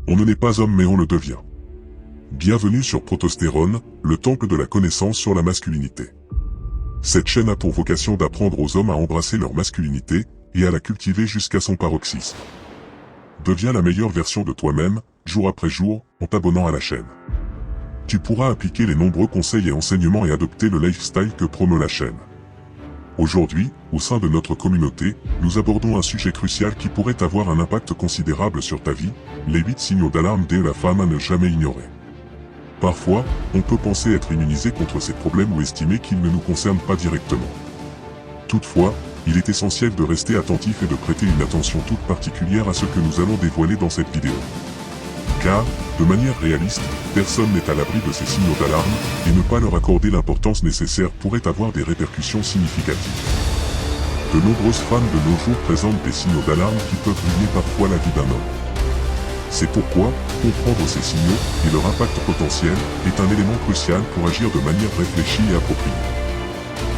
On ne naît pas homme mais on le devient. Bienvenue sur Protostérone, le temple de la connaissance sur la masculinité. Cette chaîne a pour vocation d'apprendre aux hommes à embrasser leur masculinité et à la cultiver jusqu'à son paroxysme. Deviens la meilleure version de toi-même, jour après jour, en t'abonnant à la chaîne. Tu pourras appliquer les nombreux conseils et enseignements et adopter le lifestyle que promeut la chaîne. Aujourd'hui, au sein de notre communauté, nous abordons un sujet crucial qui pourrait avoir un impact considérable sur ta vie, les 8 signaux d'alarme de la femme à ne jamais ignorer. Parfois, on peut penser être immunisé contre ces problèmes ou estimer qu'ils ne nous concernent pas directement. Toutefois, il est essentiel de rester attentif et de prêter une attention toute particulière à ce que nous allons dévoiler dans cette vidéo. Car, de manière réaliste, personne n'est à l'abri de ces signaux d'alarme, et ne pas leur accorder l'importance nécessaire pourrait avoir des répercussions significatives. De nombreuses femmes de nos jours présentent des signaux d'alarme qui peuvent ruiner parfois la vie d'un homme. C'est pourquoi, comprendre ces signaux, et leur impact potentiel, est un élément crucial pour agir de manière réfléchie et appropriée.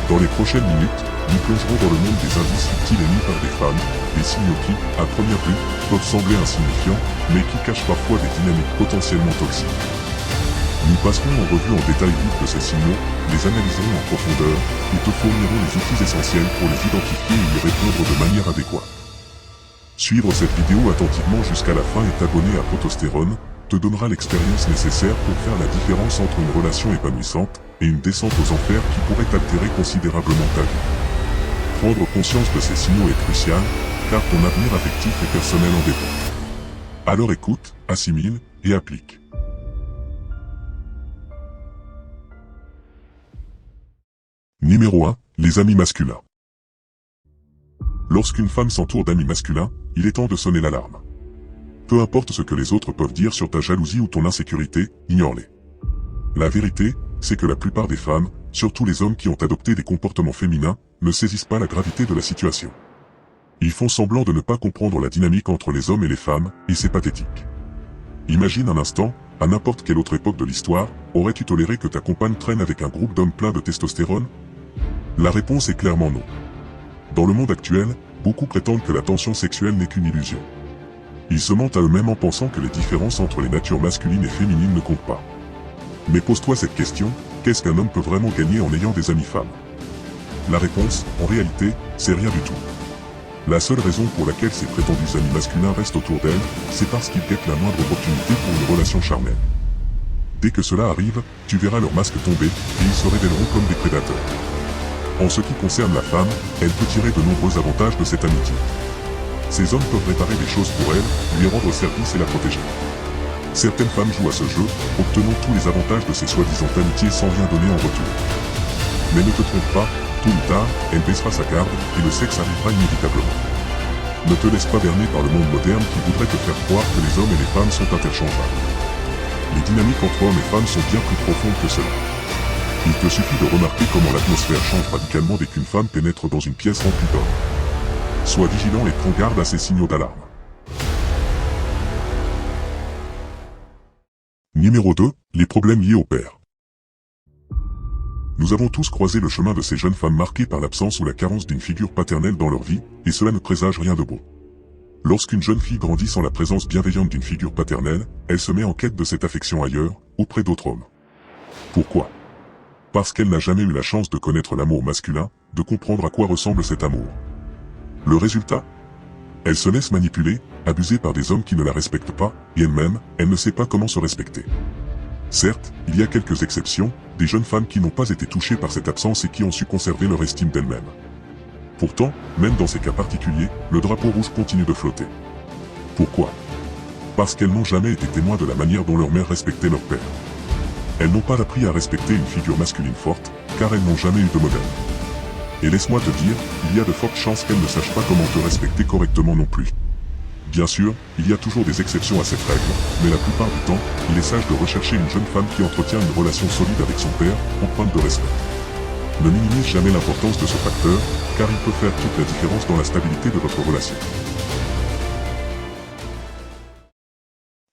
Dans les prochaines minutes, nous plongerons dans le monde des indices subtils émis par des femmes, des signaux qui, à première vue, peuvent sembler insignifiants, mais qui cachent parfois des dynamiques potentiellement toxiques. Nous passerons en revue en détail 8 de ces signaux, les analyserons en profondeur, et te fournirons les outils essentiels pour les identifier et y répondre de manière adéquate. Suivre cette vidéo attentivement jusqu'à la fin et t'abonner à Protostérone te donnera l'expérience nécessaire pour faire la différence entre une relation épanouissante et une descente aux enfers qui pourrait altérer considérablement ta vie. Prendre conscience de ces signaux est crucial, car ton avenir affectif et personnel en dépend. Alors écoute, assimile, et applique. Numéro 1, les amis masculins. Lorsqu'une femme s'entoure d'amis masculins, il est temps de sonner l'alarme. Peu importe ce que les autres peuvent dire sur ta jalousie ou ton insécurité, ignore-les. La vérité, c'est que la plupart des femmes, surtout les hommes qui ont adopté des comportements féminins, ne saisissent pas la gravité de la situation. Ils font semblant de ne pas comprendre la dynamique entre les hommes et les femmes, et c'est pathétique. Imagine un instant, à n'importe quelle autre époque de l'histoire, aurais-tu toléré que ta compagne traîne avec un groupe d'hommes pleins de testostérone? La réponse est clairement non. Dans le monde actuel, beaucoup prétendent que la tension sexuelle n'est qu'une illusion. Ils se mentent à eux-mêmes en pensant que les différences entre les natures masculines et féminines ne comptent pas. Mais pose-toi cette question, qu'est-ce qu'un homme peut vraiment gagner en ayant des amis femmes? La réponse, en réalité, c'est rien du tout. La seule raison pour laquelle ces prétendus amis masculins restent autour d'elle, c'est parce qu'ils guettent la moindre opportunité pour une relation charnelle. Dès que cela arrive, tu verras leur masque tomber, et ils se révéleront comme des prédateurs. En ce qui concerne la femme, elle peut tirer de nombreux avantages de cette amitié. Ces hommes peuvent réparer des choses pour elle, lui rendre service et la protéger. Certaines femmes jouent à ce jeu, obtenant tous les avantages de ces soi-disant amitiés sans rien donner en retour. Mais ne te trompe pas, tôt ou tard, elle baissera sa garde, et le sexe arrivera inévitablement. Ne te laisse pas berner par le monde moderne qui voudrait te faire croire que les hommes et les femmes sont interchangeables. Les dynamiques entre hommes et femmes sont bien plus profondes que cela. Il te suffit de remarquer comment l'atmosphère change radicalement dès qu'une femme pénètre dans une pièce remplie d'hommes. Sois vigilant et prends garde à ces signaux d'alarme. Numéro 2, les problèmes liés au père. Nous avons tous croisé le chemin de ces jeunes femmes marquées par l'absence ou la carence d'une figure paternelle dans leur vie, et cela ne présage rien de beau. Lorsqu'une jeune fille grandit sans la présence bienveillante d'une figure paternelle, elle se met en quête de cette affection ailleurs, auprès d'autres hommes. Pourquoi? Parce qu'elle n'a jamais eu la chance de connaître l'amour masculin, de comprendre à quoi ressemble cet amour. Le résultat? Elle se laisse manipuler, abusée par des hommes qui ne la respectent pas, et elle-même, elle ne sait pas comment se respecter. Certes, il y a quelques exceptions, des jeunes femmes qui n'ont pas été touchées par cette absence et qui ont su conserver leur estime d'elles-mêmes. Pourtant, même dans ces cas particuliers, le drapeau rouge continue de flotter. Pourquoi? Parce qu'elles n'ont jamais été témoins de la manière dont leur mère respectait leur père. Elles n'ont pas appris à respecter une figure masculine forte, car elles n'ont jamais eu de modèle. Et laisse-moi te dire, il y a de fortes chances qu'elles ne sachent pas comment te respecter correctement non plus. Bien sûr, il y a toujours des exceptions à cette règle, mais la plupart du temps, il est sage de rechercher une jeune femme qui entretient une relation solide avec son père, empreinte de respect. Ne minimise jamais l'importance de ce facteur, car il peut faire toute la différence dans la stabilité de votre relation.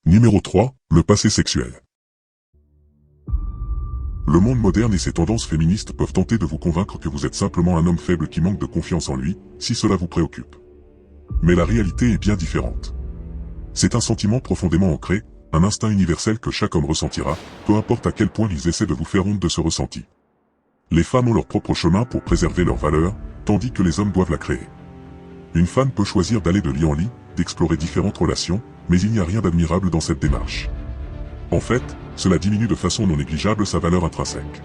Numéro 3, le passé sexuel. Le monde moderne et ses tendances féministes peuvent tenter de vous convaincre que vous êtes simplement un homme faible qui manque de confiance en lui, si cela vous préoccupe. Mais la réalité est bien différente. C'est un sentiment profondément ancré, un instinct universel que chaque homme ressentira, peu importe à quel point ils essaient de vous faire honte de ce ressenti. Les femmes ont leur propre chemin pour préserver leur valeur, tandis que les hommes doivent la créer. Une femme peut choisir d'aller de lit en lit, d'explorer différentes relations, mais il n'y a rien d'admirable dans cette démarche. En fait, cela diminue de façon non négligeable sa valeur intrinsèque.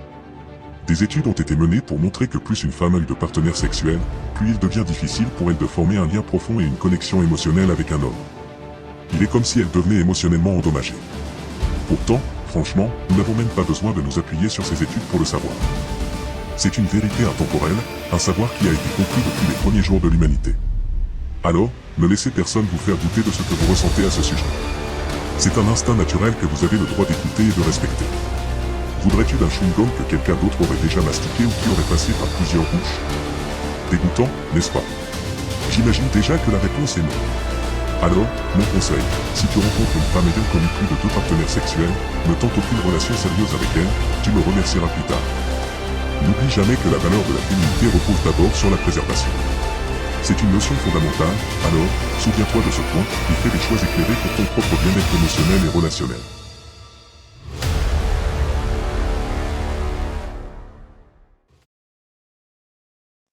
Des études ont été menées pour montrer que plus une femme a eu de partenaires sexuels, plus il devient difficile pour elle de former un lien profond et une connexion émotionnelle avec un homme. Il est comme si elle devenait émotionnellement endommagée. Pourtant, franchement, nous n'avons même pas besoin de nous appuyer sur ces études pour le savoir. C'est une vérité intemporelle, un savoir qui a été compris depuis les premiers jours de l'humanité. Alors, ne laissez personne vous faire douter de ce que vous ressentez à ce sujet. C'est un instinct naturel que vous avez le droit d'écouter et de respecter. Voudrais-tu d'un chewing-gum que quelqu'un d'autre aurait déjà mastiqué ou qui aurait passé par plusieurs bouches? Dégoûtant, n'est-ce pas? J'imagine déjà que la réponse est non. Alors, mon conseil, si tu rencontres une femme ayant connu plus de 2 partenaires sexuels, ne tente aucune relation sérieuse avec elle, tu me remercieras plus tard. N'oublie jamais que la valeur de la féminité repose d'abord sur la préservation. C'est une notion fondamentale, alors, souviens-toi de ce point, et fais des choix éclairés pour ton propre bien-être émotionnel et relationnel.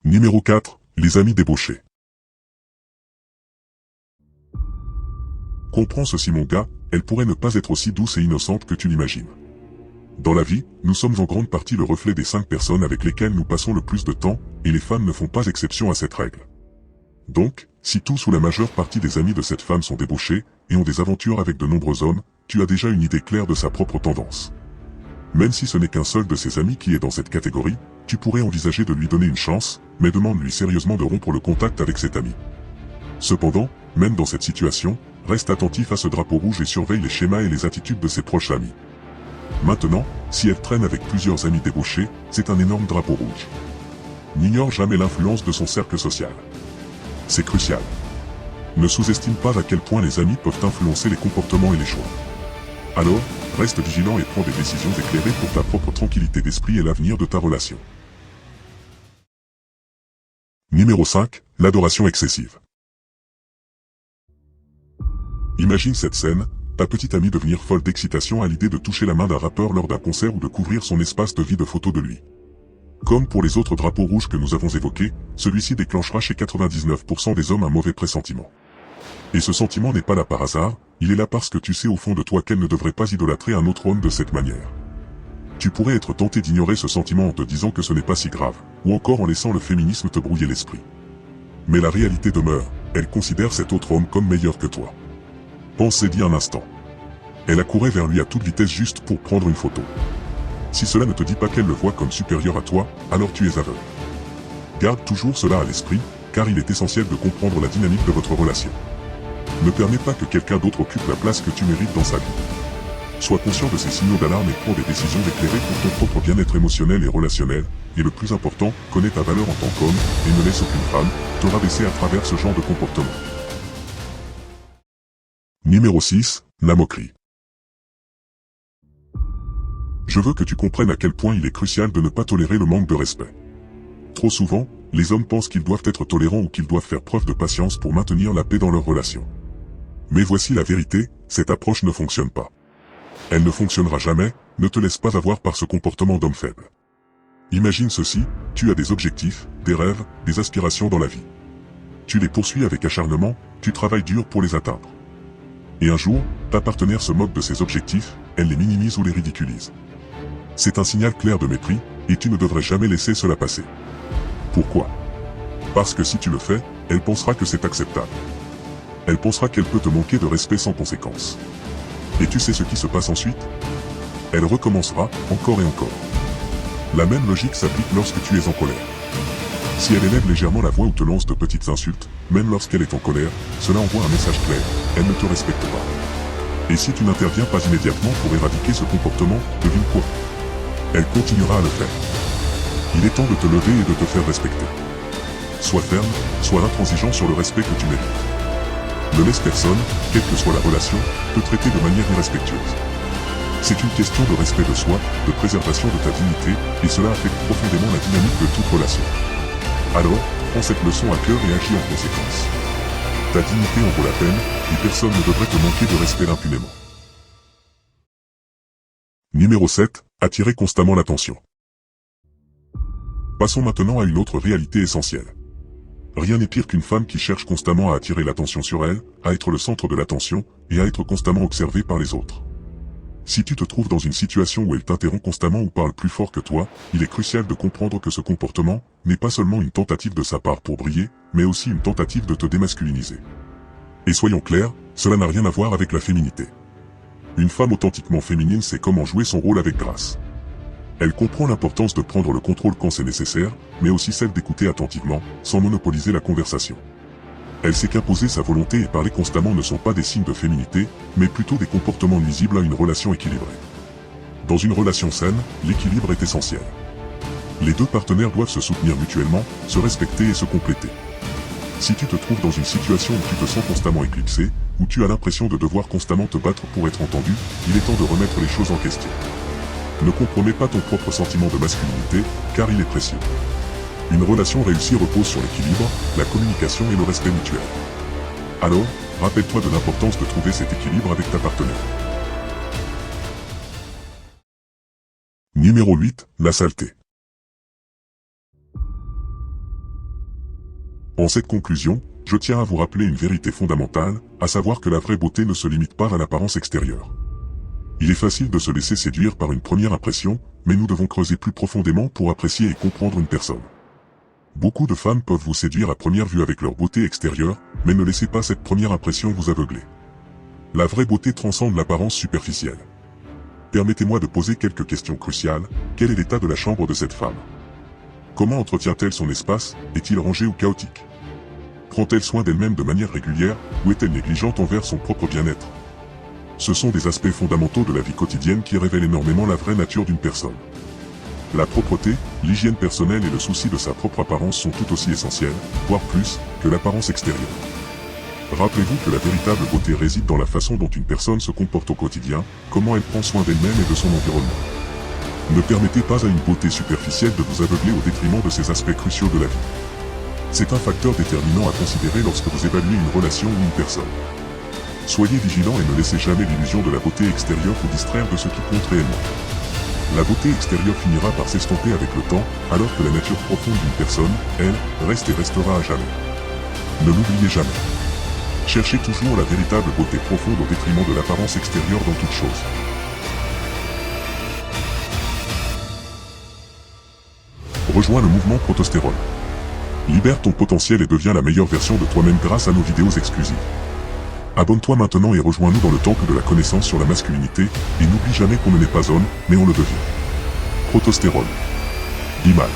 Numéro 4, les amis débauchés. Comprends ceci mon gars, elle pourrait ne pas être aussi douce et innocente que tu l'imagines. Dans la vie, nous sommes en grande partie le reflet des 5 personnes avec lesquelles nous passons le plus de temps, et les femmes ne font pas exception à cette règle. Donc, si tous ou la majeure partie des amis de cette femme sont débauchés, et ont des aventures avec de nombreux hommes, tu as déjà une idée claire de sa propre tendance. Même si ce n'est qu'un seul de ses amis qui est dans cette catégorie, tu pourrais envisager de lui donner une chance, mais demande-lui sérieusement de rompre le contact avec cet ami. Cependant, même dans cette situation, reste attentif à ce drapeau rouge et surveille les schémas et les attitudes de ses proches amis. Maintenant, si elle traîne avec plusieurs amis débauchés, c'est un énorme drapeau rouge. N'ignore jamais l'influence de son cercle social. C'est crucial. Ne sous-estime pas à quel point les amis peuvent influencer les comportements et les choix. Alors, reste vigilant et prends des décisions éclairées pour ta propre tranquillité d'esprit et l'avenir de ta relation. Numéro 5, l'adoration excessive. Imagine cette scène, ta petite amie devenir folle d'excitation à l'idée de toucher la main d'un rappeur lors d'un concert ou de couvrir son espace de vie de photos de lui. Comme pour les autres drapeaux rouges que nous avons évoqués, celui-ci déclenchera chez 99% des hommes un mauvais pressentiment. Et ce sentiment n'est pas là par hasard, il est là parce que tu sais au fond de toi qu'elle ne devrait pas idolâtrer un autre homme de cette manière. Tu pourrais être tenté d'ignorer ce sentiment en te disant que ce n'est pas si grave, ou encore en laissant le féminisme te brouiller l'esprit. Mais la réalité demeure, elle considère cet autre homme comme meilleur que toi. Pense-y un instant. Elle accourait vers lui à toute vitesse juste pour prendre une photo. Si cela ne te dit pas qu'elle le voit comme supérieur à toi, alors tu es aveugle. Garde toujours cela à l'esprit, car il est essentiel de comprendre la dynamique de votre relation. Ne permets pas que quelqu'un d'autre occupe la place que tu mérites dans sa vie. Sois conscient de ces signaux d'alarme et prends des décisions éclairées pour ton propre bien-être émotionnel et relationnel, et le plus important, connais ta valeur en tant qu'homme, et ne laisse aucune femme te rabaisser à travers ce genre de comportement. Numéro 6, la moquerie. Je veux que tu comprennes à quel point il est crucial de ne pas tolérer le manque de respect. Trop souvent, les hommes pensent qu'ils doivent être tolérants ou qu'ils doivent faire preuve de patience pour maintenir la paix dans leur relation. Mais voici la vérité, cette approche ne fonctionne pas. Elle ne fonctionnera jamais, ne te laisse pas avoir par ce comportement d'homme faible. Imagine ceci, tu as des objectifs, des rêves, des aspirations dans la vie. Tu les poursuis avec acharnement, tu travailles dur pour les atteindre. Et un jour, ta partenaire se moque de ses objectifs, elle les minimise ou les ridiculise. C'est un signal clair de mépris, et tu ne devrais jamais laisser cela passer. Pourquoi? Parce que si tu le fais, elle pensera que c'est acceptable. Elle pensera qu'elle peut te manquer de respect sans conséquence. Et tu sais ce qui se passe ensuite? Elle recommencera, encore et encore. La même logique s'applique lorsque tu es en colère. Si elle élève légèrement la voix ou te lance de petites insultes, même lorsqu'elle est en colère, cela envoie un message clair, elle ne te respecte pas. Et si tu n'interviens pas immédiatement pour éradiquer ce comportement, devine quoi? Elle continuera à le faire. Il est temps de te lever et de te faire respecter. Sois ferme, sois intransigeant sur le respect que tu mérites. Ne laisse personne, quelle que soit la relation, te traiter de manière irrespectueuse. C'est une question de respect de soi, de préservation de ta dignité, et cela affecte profondément la dynamique de toute relation. Alors, prends cette leçon à cœur et agis en conséquence. Ta dignité en vaut la peine, et personne ne devrait te manquer de respect impunément. Numéro 7. Attirer constamment l'attention. Passons maintenant à une autre réalité essentielle. Rien n'est pire qu'une femme qui cherche constamment à attirer l'attention sur elle, à être le centre de l'attention, et à être constamment observée par les autres. Si tu te trouves dans une situation où elle t'interrompt constamment ou parle plus fort que toi, il est crucial de comprendre que ce comportement n'est pas seulement une tentative de sa part pour briller, mais aussi une tentative de te démasculiniser. Et soyons clairs, cela n'a rien à voir avec la féminité. Une femme authentiquement féminine sait comment jouer son rôle avec grâce. Elle comprend l'importance de prendre le contrôle quand c'est nécessaire, mais aussi celle d'écouter attentivement, sans monopoliser la conversation. Elle sait qu'imposer sa volonté et parler constamment ne sont pas des signes de féminité, mais plutôt des comportements nuisibles à une relation équilibrée. Dans une relation saine, l'équilibre est essentiel. Les deux partenaires doivent se soutenir mutuellement, se respecter et se compléter. Si tu te trouves dans une situation où tu te sens constamment éclipsé, où tu as l'impression de devoir constamment te battre pour être entendu, il est temps de remettre les choses en question. Ne compromets pas ton propre sentiment de masculinité, car il est précieux. Une relation réussie repose sur l'équilibre, la communication et le respect mutuel. Alors, rappelle-toi de l'importance de trouver cet équilibre avec ta partenaire. Numéro 8. La saleté. En cette conclusion, je tiens à vous rappeler une vérité fondamentale, à savoir que la vraie beauté ne se limite pas à l'apparence extérieure. Il est facile de se laisser séduire par une première impression, mais nous devons creuser plus profondément pour apprécier et comprendre une personne. Beaucoup de femmes peuvent vous séduire à première vue avec leur beauté extérieure, mais ne laissez pas cette première impression vous aveugler. La vraie beauté transcende l'apparence superficielle. Permettez-moi de poser quelques questions cruciales. Quel est l'état de la chambre de cette femme? Comment entretient-elle son espace? Est-il rangé ou chaotique? Prend-elle soin d'elle-même de manière régulière, ou est-elle négligente envers son propre bien-être? Ce sont des aspects fondamentaux de la vie quotidienne qui révèlent énormément la vraie nature d'une personne. La propreté, l'hygiène personnelle et le souci de sa propre apparence sont tout aussi essentiels, voire plus, que l'apparence extérieure. Rappelez-vous que la véritable beauté réside dans la façon dont une personne se comporte au quotidien, comment elle prend soin d'elle-même et de son environnement. Ne permettez pas à une beauté superficielle de vous aveugler au détriment de ces aspects cruciaux de la vie. C'est un facteur déterminant à considérer lorsque vous évaluez une relation ou une personne. Soyez vigilants et ne laissez jamais l'illusion de la beauté extérieure vous distraire de ce qui compte réellement. La beauté extérieure finira par s'estomper avec le temps, alors que la nature profonde d'une personne, elle, reste et restera à jamais. Ne l'oubliez jamais. Cherchez toujours la véritable beauté profonde au détriment de l'apparence extérieure dans toute chose. Rejoins le mouvement Protostérone. Libère ton potentiel et deviens la meilleure version de toi-même grâce à nos vidéos exclusives. Abonne-toi maintenant et rejoins-nous dans le temple de la connaissance sur la masculinité, et n'oublie jamais qu'on ne n'est pas homme, mais on le devient. Protostérone. Bimal.